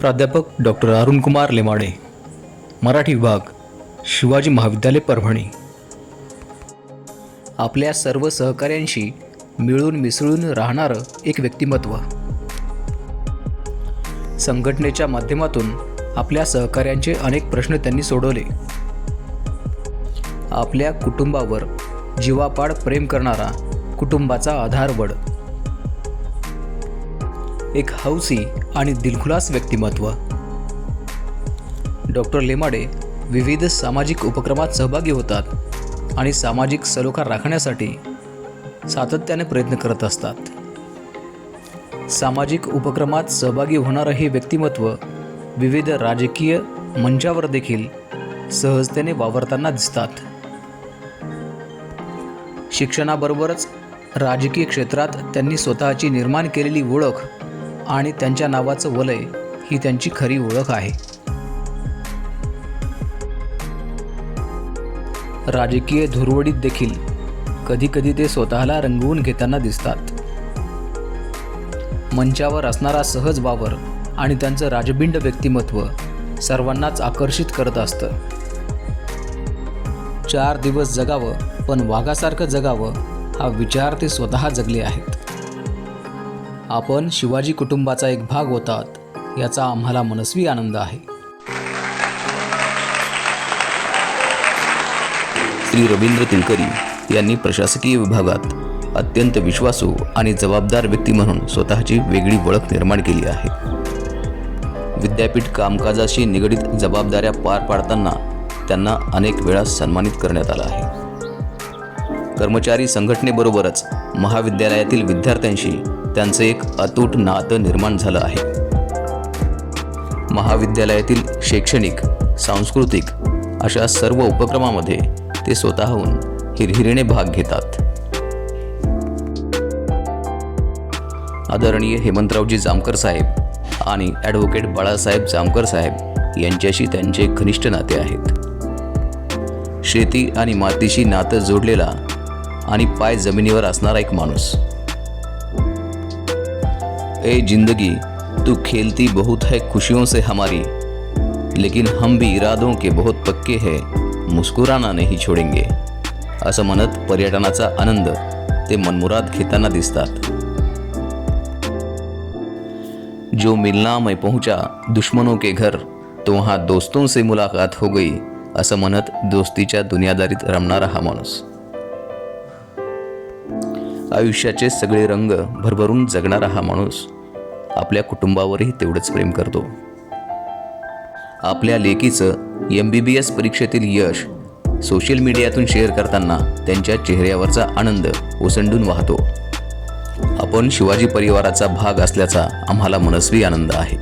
प्राध्यापक डॉक्टर अरुणकुमार लेमाडे, मराठी विभाग, शिवाजी महाविद्यालय परभणी। आपल्या सर्व सहकाऱ्यांशी मिळून मिसळून राहणारं एक व्यक्तिमत्व। संघटनेच्या माध्यमातून आपल्या सहकाऱ्यांचे अनेक प्रश्न त्यांनी सोडवले। आपल्या कुटुंबावर जीवापाड प्रेम करणारा कुटुंबाचा आधारवड, एक हौसी आणि दिलखुलास व्यक्तिमत्व। डॉक्टर लेमाडे विविध सामाजिक उपक्रमात सहभागी होतात आणि सामाजिक सलोखा राखण्यासाठी सातत्याने प्रयत्न करत असतात। सामाजिक उपक्रमात सहभागी होणारं हे व्यक्तिमत्व विविध राजकीय मंचावर देखील सहजतेने वावरताना दिसतात। शिक्षणाबरोबरच राजकीय क्षेत्रात त्यांनी स्वतःची निर्माण केलेली ओळख आणि त्यांच्या नावाचं वलय ही त्यांची खरी ओळख आहे। राजकीय धुरवडीत देखील कधीकधी ते स्वतःला रंगवून घेताना दिसतात। मंचावर असणारा सहज वावर आणि त्यांचं राजबिंड व्यक्तिमत्व सर्वांनाच आकर्षित करत असतं। 4 दिवस जगावं पण वाघासारखं जगावं हा विचार ते स्वतः जगले आहेत। आपण शिवाजी कुटुंबाचा एक भाग होतात याचा आम्हाला मनस्वी आनंद आहे। श्री रवींद्र तिलकरी यांनी प्रशासकीय विभागात अत्यंत विश्वासू आणि जबाबदार व्यक्ती म्हणून स्वतःची वेगळी ओळख निर्माण केली आहे। विद्यापीठ कामकाजाशी निगडित जबाबदाऱ्या पार पाडताना त्यांना अनेक वेळा सन्मानित करण्यात आलं आहे। कर्मचारी संघटनेबरोबरच महाविद्यालयातील विद्यार्थ्यांशी त्यांचे एक अतूट नातं निर्माण झालं आहे। महाविद्यालयातील शैक्षणिक, सांस्कृतिक अशा सर्व उपक्रमामध्ये ते स्वतःहून हिरहिरीने भाग घेतात। आदरणीय हेमंतरावजी जामकर साहेब आणि ॲडव्होकेट बाळासाहेब जामकर साहेब यांच्याशी त्यांचे घनिष्ठ नाते आहेत। शेती आणि मातीशी नातं जोडलेला आणि पाय जमिनीवर असणारा एक माणूस। ए जिंदगी तू खेलती बहुत है खुशियों से हमारी, लेकिन हम भी इरादों के बहुत पक्के हैं, मुस्कुराना नहीं छोडेंगे असं म्हणत पर्यटनाचा आनंद ते मनमुराद घेताना दिसतात। जो मिलना मैं पहुंचा दुश्मनों के घर तो वहाँ दोस्तों से मुलाकात हो गई असं म्हणत दोस्तीच्या दुनियादारीत रमणारा हा माणूस। आयुष्याचे सगळे रंग भरभरून जगणारा हा माणूस आपल्या कुटुंबावरही तेवढंच प्रेम करतो। आपल्या लेकीचं MBBS परीक्षेतील यश सोशल मीडियातून शेअर करताना त्यांच्या चेहऱ्यावरचा आनंद ओसंडून वाहतो। आपण शिवाजी परिवाराचा भाग असल्याचा आम्हाला मनस्वी आनंद आहे।